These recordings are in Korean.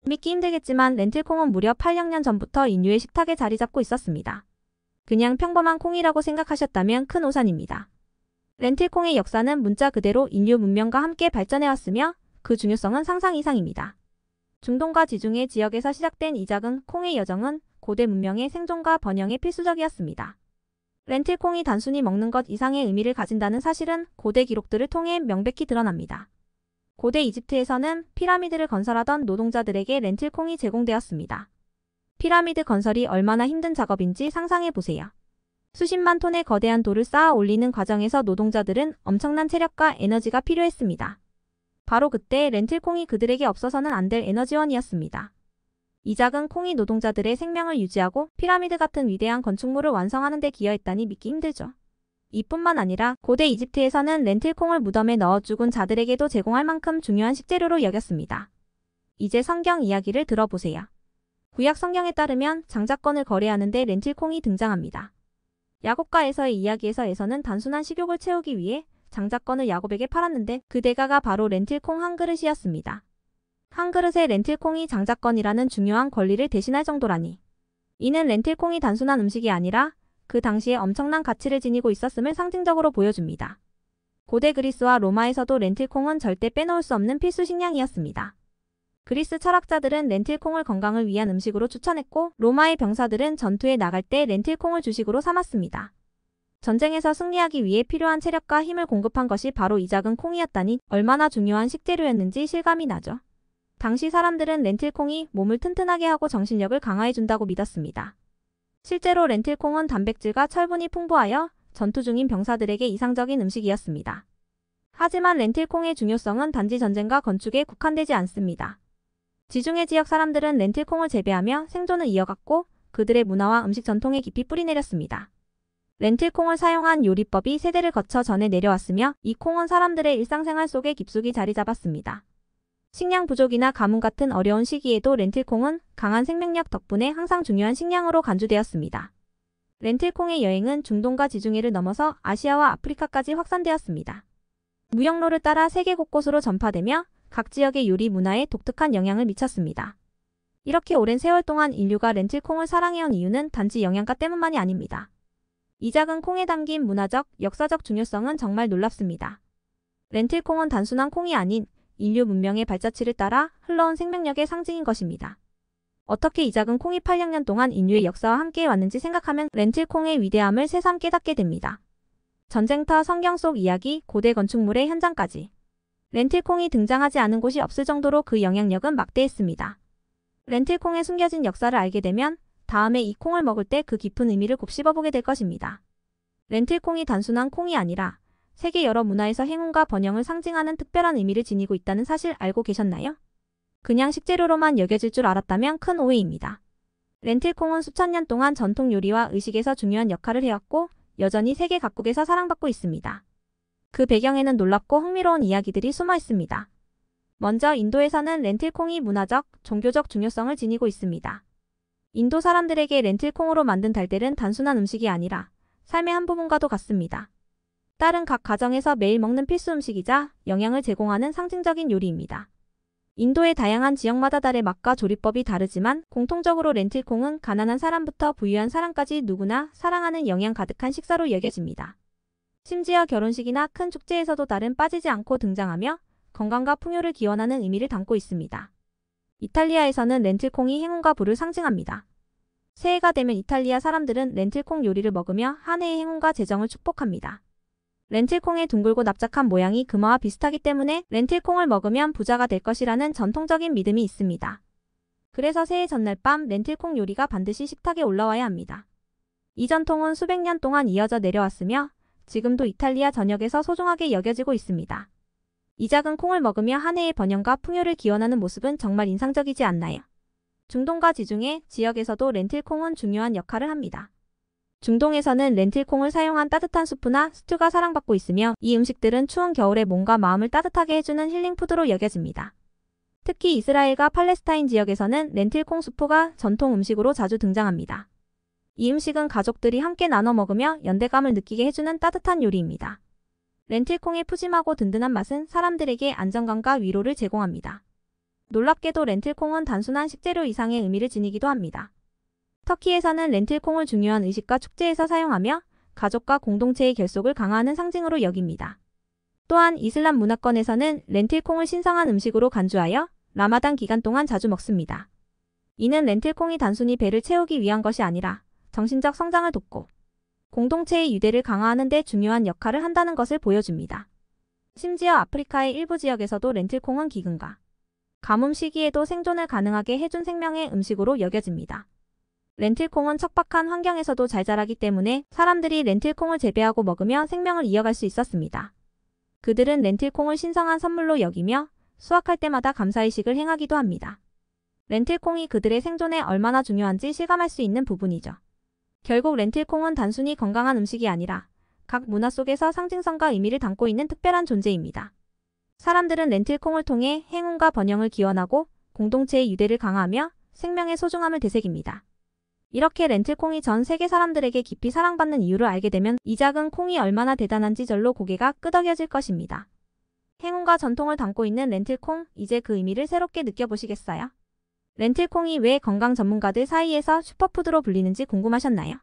믿기 힘들겠지만 렌틸콩은 무려 800년 전부터 인류의 식탁에 자리 잡고 있었습니다. 그냥 평범한 콩이라고 생각하셨다면 큰 오산입니다. 렌틸콩의 역사는 문자 그대로 인류 문명과 함께 발전해왔으며 그 중요성은 상상 이상입니다. 중동과 지중해 지역에서 시작된 이 작은 콩의 여정은 고대 문명의 생존과 번영에 필수적이었습니다. 렌틸콩이 단순히 먹는 것 이상의 의미를 가진다는 사실은 고대 기록들을 통해 명백히 드러납니다. 고대 이집트에서는 피라미드를 건설하던 노동자들에게 렌틸콩이 제공되었습니다. 피라미드 건설이 얼마나 힘든 작업인지 상상해보세요. 수십만 톤의 거대한 돌을 쌓아 올리는 과정에서 노동자들은 엄청난 체력과 에너지가 필요했습니다. 바로 그때 렌틸콩이 그들에게 없어서는 안 될 에너지원이었습니다. 이 작은 콩이 노동자들의 생명을 유지하고 피라미드 같은 위대한 건축물을 완성하는 데 기여했다니 믿기 힘들죠. 이뿐만 아니라 고대 이집트에서는 렌틸콩을 무덤에 넣어 죽은 자들에게도 제공할 만큼 중요한 식재료로 여겼습니다. 이제 성경 이야기를 들어보세요. 구약 성경에 따르면 장자권을 거래하는 데 렌틸콩이 등장합니다. 야곱과 에서의 이야기에서는 단순한 식욕을 채우기 위해 장자권을 야곱에게 팔았는데 그 대가가 바로 렌틸콩 한 그릇이었습니다. 한 그릇에 렌틸콩이 장자권이라는 중요한 권리를 대신할 정도라니. 이는 렌틸콩이 단순한 음식이 아니라 그 당시에 엄청난 가치를 지니고 있었음을 상징적으로 보여줍니다. 고대 그리스와 로마에서도 렌틸콩은 절대 빼놓을 수 없는 필수 식량이었습니다. 그리스 철학자들은 렌틸콩을 건강을 위한 음식으로 추천했고 로마의 병사들은 전투에 나갈 때 렌틸콩을 주식으로 삼았습니다. 전쟁에서 승리하기 위해 필요한 체력과 힘을 공급한 것이 바로 이 작은 콩이었다니 얼마나 중요한 식재료였는지 실감이 나죠. 당시 사람들은 렌틸콩이 몸을 튼튼하게 하고 정신력을 강화해준다고 믿었습니다. 실제로 렌틸콩은 단백질과 철분이 풍부하여 전투 중인 병사들에게 이상적인 음식이었습니다. 하지만 렌틸콩의 중요성은 단지 전쟁과 건축에 국한되지 않습니다. 지중해 지역 사람들은 렌틸콩을 재배하며 생존을 이어갔고 그들의 문화와 음식 전통에 깊이 뿌리내렸습니다. 렌틸콩을 사용한 요리법이 세대를 거쳐 전해 내려왔으며 이 콩은 사람들의 일상생활 속에 깊숙이 자리 잡았습니다. 식량 부족이나 가뭄 같은 어려운 시기에도 렌틸콩은 강한 생명력 덕분에 항상 중요한 식량으로 간주되었습니다. 렌틸콩의 여행은 중동과 지중해를 넘어서 아시아와 아프리카까지 확산되었습니다. 무역로를 따라 세계 곳곳으로 전파되며 각 지역의 요리 문화에 독특한 영향을 미쳤습니다. 이렇게 오랜 세월 동안 인류가 렌틸콩을 사랑해온 이유는 단지 영양가 때문만이 아닙니다. 이 작은 콩에 담긴 문화적, 역사적 중요성은 정말 놀랍습니다. 렌틸콩은 단순한 콩이 아닌 인류 문명의 발자취를 따라 흘러온 생명력의 상징인 것입니다. 어떻게 이 작은 콩이 800년 동안 인류의 역사와 함께 왔는지 생각하면 렌틸콩의 위대함을 새삼 깨닫게 됩니다. 전쟁터, 성경 속 이야기, 고대 건축물의 현장까지. 렌틸콩이 등장하지 않은 곳이 없을 정도로 그 영향력은 막대했습니다. 렌틸콩의 숨겨진 역사를 알게 되면 다음에 이 콩을 먹을 때 그 깊은 의미를 곱씹어보게 될 것입니다. 렌틸콩이 단순한 콩이 아니라 세계 여러 문화에서 행운과 번영을 상징하는 특별한 의미를 지니고 있다는 사실 알고 계셨나요? 그냥 식재료로만 여겨질 줄 알았다면 큰 오해입니다. 렌틸콩은 수천 년 동안 전통 요리와 의식에서 중요한 역할을 해왔고 여전히 세계 각국에서 사랑받고 있습니다. 그 배경에는 놀랍고 흥미로운 이야기들이 숨어 있습니다. 먼저 인도에서는 렌틸콩이 문화적, 종교적 중요성을 지니고 있습니다. 인도 사람들에게 렌틸콩으로 만든 달걀은 단순한 음식이 아니라 삶의 한 부분과도 같습니다. 딸은 각 가정에서 매일 먹는 필수 음식이자 영양을 제공하는 상징적인 요리입니다. 인도의 다양한 지역마다 달의 맛과 조리법이 다르지만 공통적으로 렌틸콩은 가난한 사람부터 부유한 사람까지 누구나 사랑하는 영양 가득한 식사로 여겨집니다. 심지어 결혼식이나 큰 축제에서도 달은 빠지지 않고 등장하며 건강과 풍요를 기원하는 의미를 담고 있습니다. 이탈리아에서는 렌틸콩이 행운과 부를 상징합니다. 새해가 되면 이탈리아 사람들은 렌틸콩 요리를 먹으며 한 해의 행운과 재정을 축복합니다. 렌틸콩의 둥글고 납작한 모양이 금화와 비슷하기 때문에 렌틸콩을 먹으면 부자가 될 것이라는 전통적인 믿음이 있습니다. 그래서 새해 전날 밤 렌틸콩 요리가 반드시 식탁에 올라와야 합니다. 이 전통은 수백 년 동안 이어져 내려왔으며 지금도 이탈리아 전역에서 소중하게 여겨지고 있습니다. 이 작은 콩을 먹으며 한 해의 번영과 풍요를 기원하는 모습은 정말 인상적이지 않나요? 중동과 지중해 지역에서도 렌틸콩은 중요한 역할을 합니다. 중동에서는 렌틸콩을 사용한 따뜻한 수프나 스튜가 사랑받고 있으며 이 음식들은 추운 겨울에 몸과 마음을 따뜻하게 해주는 힐링푸드로 여겨집니다. 특히 이스라엘과 팔레스타인 지역에서는 렌틸콩 수프가 전통 음식으로 자주 등장합니다. 이 음식은 가족들이 함께 나눠 먹으며 연대감을 느끼게 해주는 따뜻한 요리입니다. 렌틸콩의 푸짐하고 든든한 맛은 사람들에게 안정감과 위로를 제공합니다. 놀랍게도 렌틸콩은 단순한 식재료 이상의 의미를 지니기도 합니다. 터키에서는 렌틸콩을 중요한 의식과 축제에서 사용하며 가족과 공동체의 결속을 강화하는 상징으로 여깁니다. 또한 이슬람 문화권에서는 렌틸콩을 신성한 음식으로 간주하여 라마단 기간 동안 자주 먹습니다. 이는 렌틸콩이 단순히 배를 채우기 위한 것이 아니라 정신적 성장을 돕고 공동체의 유대를 강화하는 데 중요한 역할을 한다는 것을 보여줍니다. 심지어 아프리카의 일부 지역에서도 렌틸콩은 기근과 가뭄 시기에도 생존을 가능하게 해준 생명의 음식으로 여겨집니다. 렌틸콩은 척박한 환경에서도 잘 자라기 때문에 사람들이 렌틸콩을 재배하고 먹으며 생명을 이어갈 수 있었습니다. 그들은 렌틸콩을 신성한 선물로 여기며 수확할 때마다 감사의식을 행하기도 합니다. 렌틸콩이 그들의 생존에 얼마나 중요한지 실감할 수 있는 부분이죠. 결국 렌틸콩은 단순히 건강한 음식이 아니라 각 문화 속에서 상징성과 의미를 담고 있는 특별한 존재입니다. 사람들은 렌틸콩을 통해 행운과 번영을 기원하고 공동체의 유대를 강화하며 생명의 소중함을 되새깁니다. 이렇게 렌틸콩이 전 세계 사람들에게 깊이 사랑받는 이유를 알게 되면 이 작은 콩이 얼마나 대단한지 절로 고개가 끄덕여질 것입니다. 행운과 전통을 담고 있는 렌틸콩, 이제 그 의미를 새롭게 느껴보시겠어요? 렌틸콩이 왜 건강 전문가들 사이에서 슈퍼푸드로 불리는지 궁금하셨나요?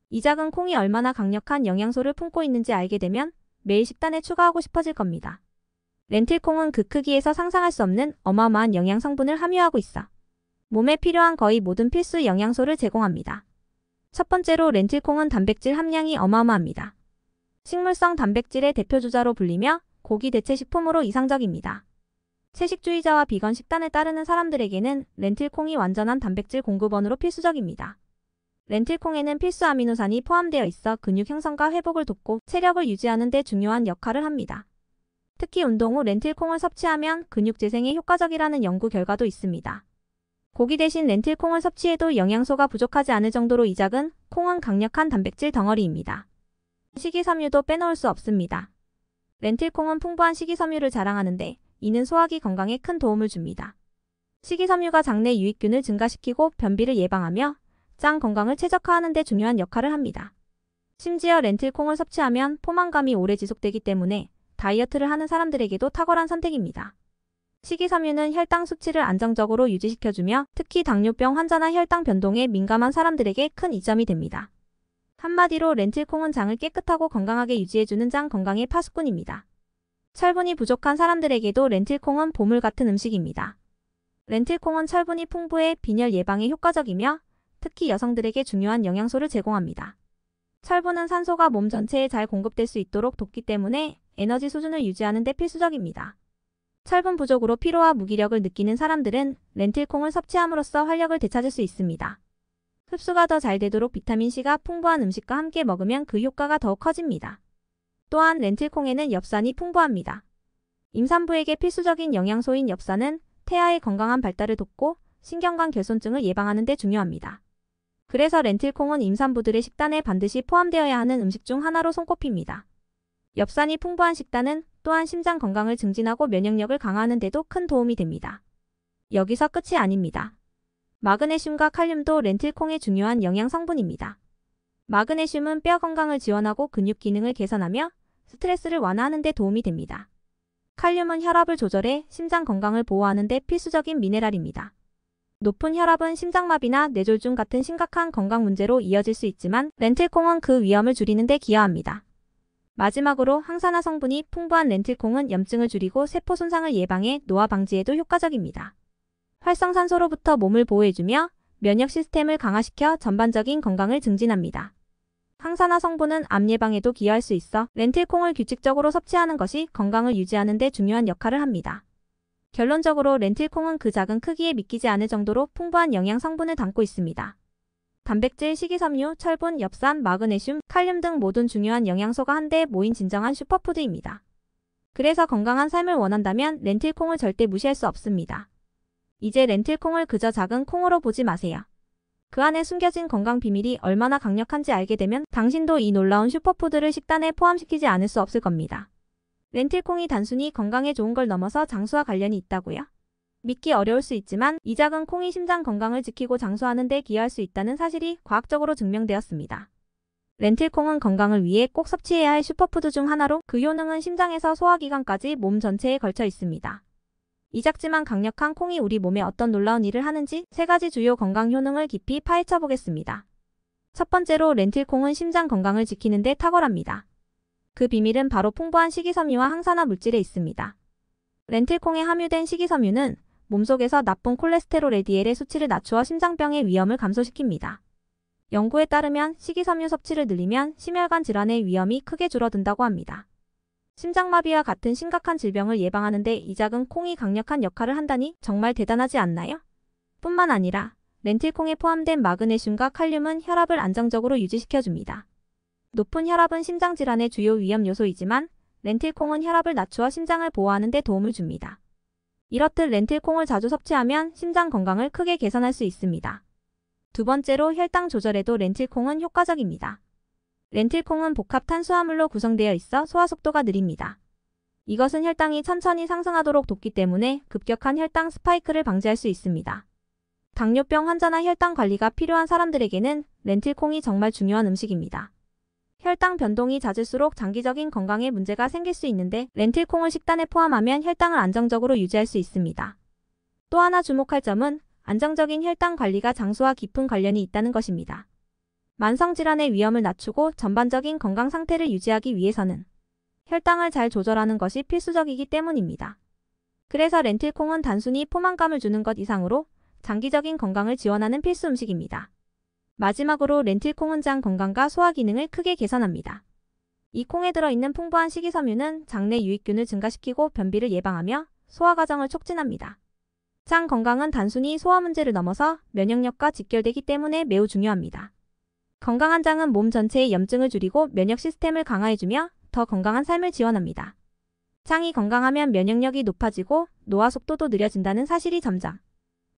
이 작은 콩이 얼마나 강력한 영양소를 품고 있는지 알게 되면 매일 식단에 추가하고 싶어질 겁니다. 렌틸콩은 그 크기에서 상상할 수 없는 어마어마한 영양 성분을 함유하고 있어 몸에 필요한 거의 모든 필수 영양소를 제공합니다. 첫 번째로 렌틸콩은 단백질 함량이 어마어마합니다. 식물성 단백질의 대표주자로 불리며 고기 대체 식품으로 이상적입니다. 채식주의자와 비건 식단을 따르는 사람들에게는 렌틸콩이 완전한 단백질 공급원으로 필수적입니다. 렌틸콩에는 필수 아미노산이 포함되어 있어 근육 형성과 회복을 돕고 체력을 유지하는 데 중요한 역할을 합니다. 특히 운동 후 렌틸콩을 섭취하면 근육 재생에 효과적이라는 연구 결과도 있습니다. 고기 대신 렌틸콩을 섭취해도 영양소가 부족하지 않을 정도로 이 작은 콩은 강력한 단백질 덩어리입니다. 식이섬유도 빼놓을 수 없습니다. 렌틸콩은 풍부한 식이섬유를 자랑하는데 이는 소화기 건강에 큰 도움을 줍니다. 식이섬유가 장내 유익균을 증가시키고 변비를 예방하며 장 건강을 최적화하는 데 중요한 역할을 합니다. 심지어 렌틸콩을 섭취하면 포만감이 오래 지속되기 때문에 다이어트를 하는 사람들에게도 탁월한 선택입니다. 식이섬유는 혈당 수치를 안정적으로 유지시켜주며 특히 당뇨병 환자나 혈당 변동에 민감한 사람들에게 큰 이점이 됩니다. 한마디로 렌틸콩은 장을 깨끗하고 건강하게 유지해주는 장 건강의 파수꾼입니다. 철분이 부족한 사람들에게도 렌틸콩은 보물 같은 음식입니다. 렌틸콩은 철분이 풍부해 빈혈 예방에 효과적이며 특히 여성들에게 중요한 영양소를 제공합니다. 철분은 산소가 몸 전체에 잘 공급될 수 있도록 돕기 때문에 에너지 수준을 유지하는 데 필수적입니다. 철분 부족으로 피로와 무기력을 느끼는 사람들은 렌틸콩을 섭취함으로써 활력을 되찾을 수 있습니다. 흡수가 더 잘 되도록 비타민C가 풍부한 음식과 함께 먹으면 그 효과가 더욱 커집니다. 또한 렌틸콩에는 엽산이 풍부합니다. 임산부에게 필수적인 영양소인 엽산은 태아의 건강한 발달을 돕고 신경관 결손증을 예방하는 데 중요합니다. 그래서 렌틸콩은 임산부들의 식단에 반드시 포함되어야 하는 음식 중 하나로 손꼽힙니다. 엽산이 풍부한 식단은 또한 심장 건강을 증진하고 면역력을 강화하는 데도 큰 도움이 됩니다. 여기서 끝이 아닙니다. 마그네슘과 칼륨도 렌틸콩의 중요한 영양 성분입니다. 마그네슘은 뼈 건강을 지원하고 근육 기능을 개선하며 스트레스를 완화하는 데 도움이 됩니다. 칼륨은 혈압을 조절해 심장 건강을 보호하는 데 필수적인 미네랄입니다. 높은 혈압은 심장마비나 뇌졸중 같은 심각한 건강 문제로 이어질 수 있지만 렌틸콩은 그 위험을 줄이는 데 기여합니다. 마지막으로 항산화 성분이 풍부한 렌틸콩은 염증을 줄이고 세포 손상을 예방해 노화 방지에도 효과적입니다. 활성산소로부터 몸을 보호해주며 면역 시스템을 강화시켜 전반적인 건강을 증진합니다. 항산화 성분은 암 예방에도 기여할 수 있어 렌틸콩을 규칙적으로 섭취하는 것이 건강을 유지하는 데 중요한 역할을 합니다. 결론적으로 렌틸콩은 그 작은 크기에 믿기지 않을 정도로 풍부한 영양 성분을 담고 있습니다. 단백질, 식이섬유, 철분, 엽산, 마그네슘, 칼륨 등 모든 중요한 영양소가 한데 모인 진정한 슈퍼푸드입니다. 그래서 건강한 삶을 원한다면 렌틸콩을 절대 무시할 수 없습니다. 이제 렌틸콩을 그저 작은 콩으로 보지 마세요. 그 안에 숨겨진 건강 비밀이 얼마나 강력한지 알게 되면 당신도 이 놀라운 슈퍼푸드를 식단에 포함시키지 않을 수 없을 겁니다. 렌틸콩이 단순히 건강에 좋은 걸 넘어서 장수와 관련이 있다고요? 믿기 어려울 수 있지만 이 작은 콩이 심장 건강을 지키고 장수하는 데 기여할 수 있다는 사실이 과학적으로 증명되었습니다. 렌틸콩은 건강을 위해 꼭 섭취해야 할 슈퍼푸드 중 하나로 그 효능은 심장에서 소화기관까지 몸 전체에 걸쳐 있습니다. 이 작지만 강력한 콩이 우리 몸에 어떤 놀라운 일을 하는지 3가지 주요 건강 효능을 깊이 파헤쳐 보겠습니다. 첫 번째로 렌틸콩은 심장 건강을 지키는 데 탁월합니다. 그 비밀은 바로 풍부한 식이섬유와 항산화 물질에 있습니다. 렌틸콩에 함유된 식이섬유는 몸속에서 나쁜 콜레스테롤 LDL의 수치를 낮추어 심장병의 위험을 감소시킵니다. 연구에 따르면 식이섬유 섭취를 늘리면 심혈관 질환의 위험이 크게 줄어든다고 합니다. 심장마비와 같은 심각한 질병을 예방하는 데 이 작은 콩이 강력한 역할을 한다니 정말 대단하지 않나요? 뿐만 아니라 렌틸콩에 포함된 마그네슘과 칼륨은 혈압을 안정적으로 유지시켜줍니다. 높은 혈압은 심장질환의 주요 위험 요소이지만 렌틸콩은 혈압을 낮추어 심장을 보호하는 데 도움을 줍니다. 이렇듯 렌틸콩을 자주 섭취하면 심장 건강을 크게 개선할 수 있습니다. 두 번째로 혈당 조절에도 렌틸콩은 효과적입니다. 렌틸콩은 복합 탄수화물로 구성되어 있어 소화 속도가 느립니다. 이것은 혈당이 천천히 상승하도록 돕기 때문에 급격한 혈당 스파이크를 방지할 수 있습니다. 당뇨병 환자나 혈당 관리가 필요한 사람들에게는 렌틸콩이 정말 중요한 음식입니다. 혈당 변동이 잦을수록 장기적인 건강에 문제가 생길 수 있는데 렌틸콩을 식단에 포함하면 혈당을 안정적으로 유지할 수 있습니다. 또 하나 주목할 점은 안정적인 혈당 관리가 장수와 깊은 관련이 있다는 것입니다. 만성질환의 위험을 낮추고 전반적인 건강 상태를 유지하기 위해서는 혈당을 잘 조절하는 것이 필수적이기 때문입니다. 그래서 렌틸콩은 단순히 포만감을 주는 것 이상으로 장기적인 건강을 지원하는 필수 음식입니다. 마지막으로 렌틸콩은 장 건강과 소화 기능을 크게 개선합니다. 이 콩에 들어있는 풍부한 식이섬유는 장내 유익균을 증가시키고 변비를 예방하며 소화 과정을 촉진합니다. 장 건강은 단순히 소화 문제를 넘어서 면역력과 직결되기 때문에 매우 중요합니다. 건강한 장은 몸 전체의 염증을 줄이고 면역 시스템을 강화해주며 더 건강한 삶을 지원합니다. 장이 건강하면 면역력이 높아지고 노화 속도도 느려진다는 사실이 점점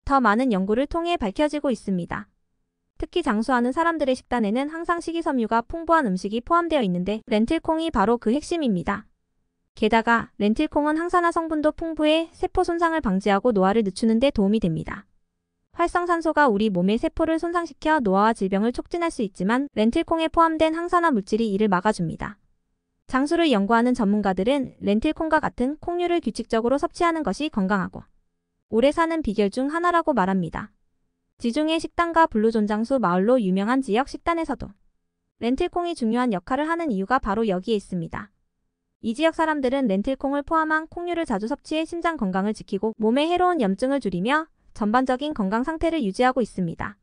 더 많은 연구를 통해 밝혀지고 있습니다. 특히 장수하는 사람들의 식단에는 항상 식이섬유가 풍부한 음식이 포함되어 있는데 렌틸콩이 바로 그 핵심입니다. 게다가 렌틸콩은 항산화 성분도 풍부해 세포 손상을 방지하고 노화를 늦추는 데 도움이 됩니다. 활성산소가 우리 몸의 세포를 손상시켜 노화와 질병을 촉진할 수 있지만 렌틸콩에 포함된 항산화 물질이 이를 막아줍니다. 장수를 연구하는 전문가들은 렌틸콩과 같은 콩류를 규칙적으로 섭취하는 것이 건강하고 오래 사는 비결 중 하나라고 말합니다. 지중해 식단가 블루존 장수 마을로 유명한 지역 식단에서도 렌틸콩이 중요한 역할을 하는 이유가 바로 여기에 있습니다. 이 지역 사람들은 렌틸콩을 포함한 콩류를 자주 섭취해 심장 건강을 지키고 몸에 해로운 염증을 줄이며 전반적인 건강 상태를 유지하고 있습니다.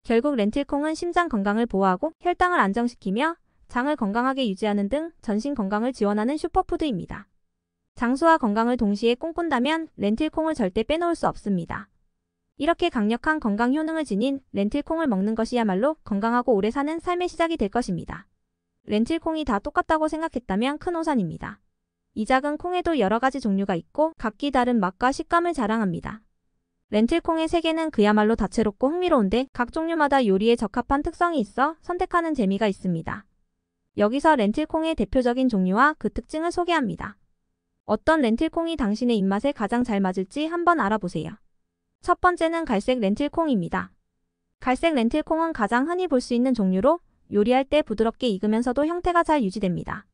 결국 렌틸콩은 심장 건강을 보호하고 혈당을 안정시키며 장을 건강하게 유지하는 등 전신 건강을 지원하는 슈퍼푸드입니다. 장수와 건강을 동시에 꿈꾼다면 렌틸콩을 절대 빼놓을 수 없습니다. 이렇게 강력한 건강 효능을 지닌 렌틸콩을 먹는 것이야말로 건강하고 오래 사는 삶의 시작이 될 것입니다. 렌틸콩이 다 똑같다고 생각했다면 큰 오산입니다. 이 작은 콩에도 여러 가지 종류가 있고 각기 다른 맛과 식감을 자랑합니다. 렌틸콩의 세계는 그야말로 다채롭고 흥미로운데 각 종류마다 요리에 적합한 특성이 있어 선택하는 재미가 있습니다. 여기서 렌틸콩의 대표적인 종류와 그 특징을 소개합니다. 어떤 렌틸콩이 당신의 입맛에 가장 잘 맞을지 한번 알아보세요. 첫 번째는 갈색 렌틸콩입니다. 갈색 렌틸콩은 가장 흔히 볼 수 있는 종류로 요리할 때 부드럽게 익으면서도 형태가 잘 유지됩니다.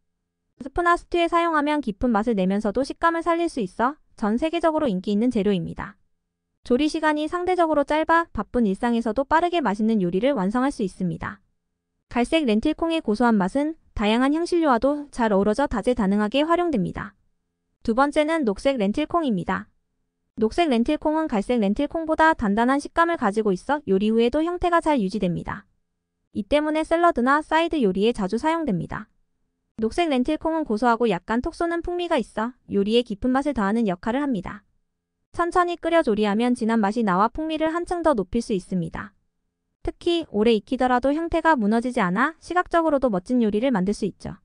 스프나 스튜에 사용하면 깊은 맛을 내면서도 식감을 살릴 수 있어 전 세계적으로 인기 있는 재료입니다. 조리 시간이 상대적으로 짧아 바쁜 일상에서도 빠르게 맛있는 요리를 완성할 수 있습니다. 갈색 렌틸콩의 고소한 맛은 다양한 향신료와도 잘 어우러져 다재다능하게 활용됩니다. 두 번째는 녹색 렌틸콩입니다. 녹색 렌틸콩은 갈색 렌틸콩보다 단단한 식감을 가지고 있어 요리 후에도 형태가 잘 유지됩니다. 이 때문에 샐러드나 사이드 요리에 자주 사용됩니다. 녹색 렌틸콩은 고소하고 약간 톡 쏘는 풍미가 있어 요리에 깊은 맛을 더하는 역할을 합니다. 천천히 끓여 조리하면 진한 맛이 나와 풍미를 한층 더 높일 수 있습니다. 특히 오래 익히더라도 형태가 무너지지 않아 시각적으로도 멋진 요리를 만들 수 있죠.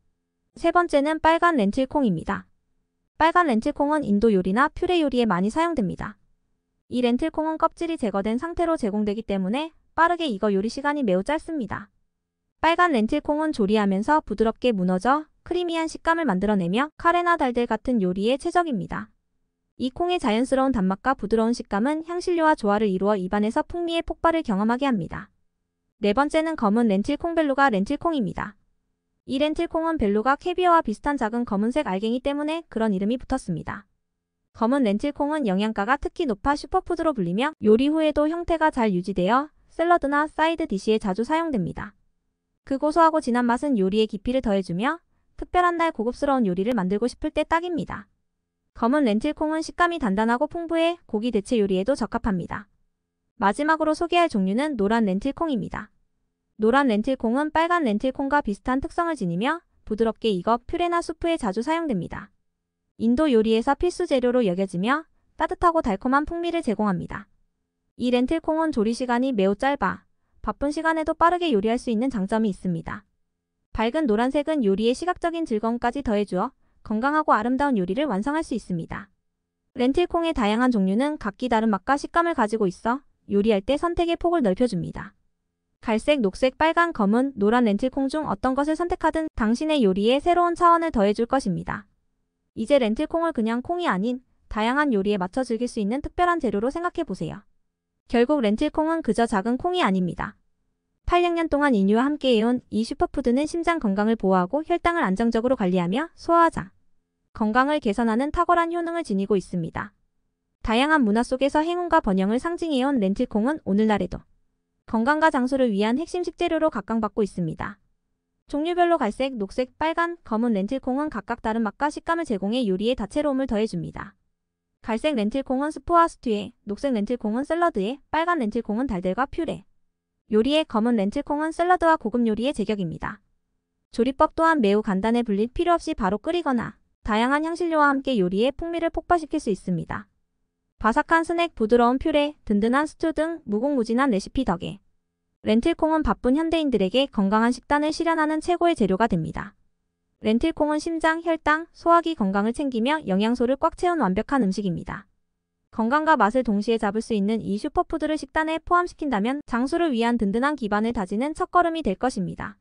세 번째는 빨간 렌틸콩입니다. 빨간 렌틸콩은 인도 요리나 퓨레 요리에 많이 사용됩니다. 이 렌틸콩은 껍질이 제거된 상태로 제공되기 때문에 빠르게 익어 요리 시간이 매우 짧습니다. 빨간 렌틸콩은 조리하면서 부드럽게 무너져 크리미한 식감을 만들어내며 카레나 달걀 같은 요리에 최적입니다. 이 콩의 자연스러운 단맛과 부드러운 식감은 향신료와 조화를 이루어 입안에서 풍미의 폭발을 경험하게 합니다. 네 번째는 검은 렌틸콩 벨루가 렌틸콩입니다. 이 렌틸콩은 벨루가 캐비어와 비슷한 작은 검은색 알갱이 때문에 그런 이름이 붙었습니다. 검은 렌틸콩은 영양가가 특히 높아 슈퍼푸드로 불리며 요리 후에도 형태가 잘 유지되어 샐러드나 사이드 디시에 자주 사용됩니다. 그 고소하고 진한 맛은 요리의 깊이를 더해주며 특별한 날 고급스러운 요리를 만들고 싶을 때 딱입니다. 검은 렌틸콩은 식감이 단단하고 풍부해 고기 대체 요리에도 적합합니다. 마지막으로 소개할 종류는 노란 렌틸콩입니다. 노란 렌틸콩은 빨간 렌틸콩과 비슷한 특성을 지니며 부드럽게 익어 퓨레나 수프에 자주 사용됩니다. 인도 요리에서 필수 재료로 여겨지며 따뜻하고 달콤한 풍미를 제공합니다. 이 렌틸콩은 조리 시간이 매우 짧아 바쁜 시간에도 빠르게 요리할 수 있는 장점이 있습니다. 밝은 노란색은 요리의 시각적인 즐거움까지 더해주어 건강하고 아름다운 요리를 완성할 수 있습니다. 렌틸콩의 다양한 종류는 각기 다른 맛과 식감을 가지고 있어 요리할 때 선택의 폭을 넓혀줍니다. 갈색, 녹색, 빨간, 검은, 노란 렌틸콩 중 어떤 것을 선택하든 당신의 요리에 새로운 차원을 더해줄 것입니다. 이제 렌틸콩을 그냥 콩이 아닌 다양한 요리에 맞춰 즐길 수 있는 특별한 재료로 생각해보세요. 결국 렌틸콩은 그저 작은 콩이 아닙니다. 800년 동안 인류와 함께해온 이 슈퍼푸드는 심장 건강을 보호하고 혈당을 안정적으로 관리하며 소화장 건강을 개선하는 탁월한 효능을 지니고 있습니다. 다양한 문화 속에서 행운과 번영을 상징해온 렌틸콩은 오늘날에도 건강과 장수를 위한 핵심 식재료로 각광받고 있습니다. 종류별로 갈색, 녹색, 빨간, 검은 렌틸콩은 각각 다른 맛과 식감을 제공해 요리에 다채로움을 더해줍니다. 갈색 렌틸콩은 스프와 스튜에, 녹색 렌틸콩은 샐러드에, 빨간 렌틸콩은 달걀과 퓨레 요리에, 검은 렌틸콩은 샐러드와 고급 요리에 제격입니다. 조리법 또한 매우 간단해 불릴 필요 없이 바로 끓이거나 다양한 향신료와 함께 요리의 풍미를 폭발시킬 수 있습니다. 바삭한 스낵, 부드러운 퓨레, 든든한 스튜 등 무궁무진한 레시피 덕에 렌틸콩은 바쁜 현대인들에게 건강한 식단을 실현하는 최고의 재료가 됩니다. 렌틸콩은 심장, 혈당, 소화기 건강을 챙기며 영양소를 꽉 채운 완벽한 음식입니다. 건강과 맛을 동시에 잡을 수 있는 이 슈퍼푸드를 식단에 포함시킨다면 장수를 위한 든든한 기반을 다지는 첫걸음이 될 것입니다.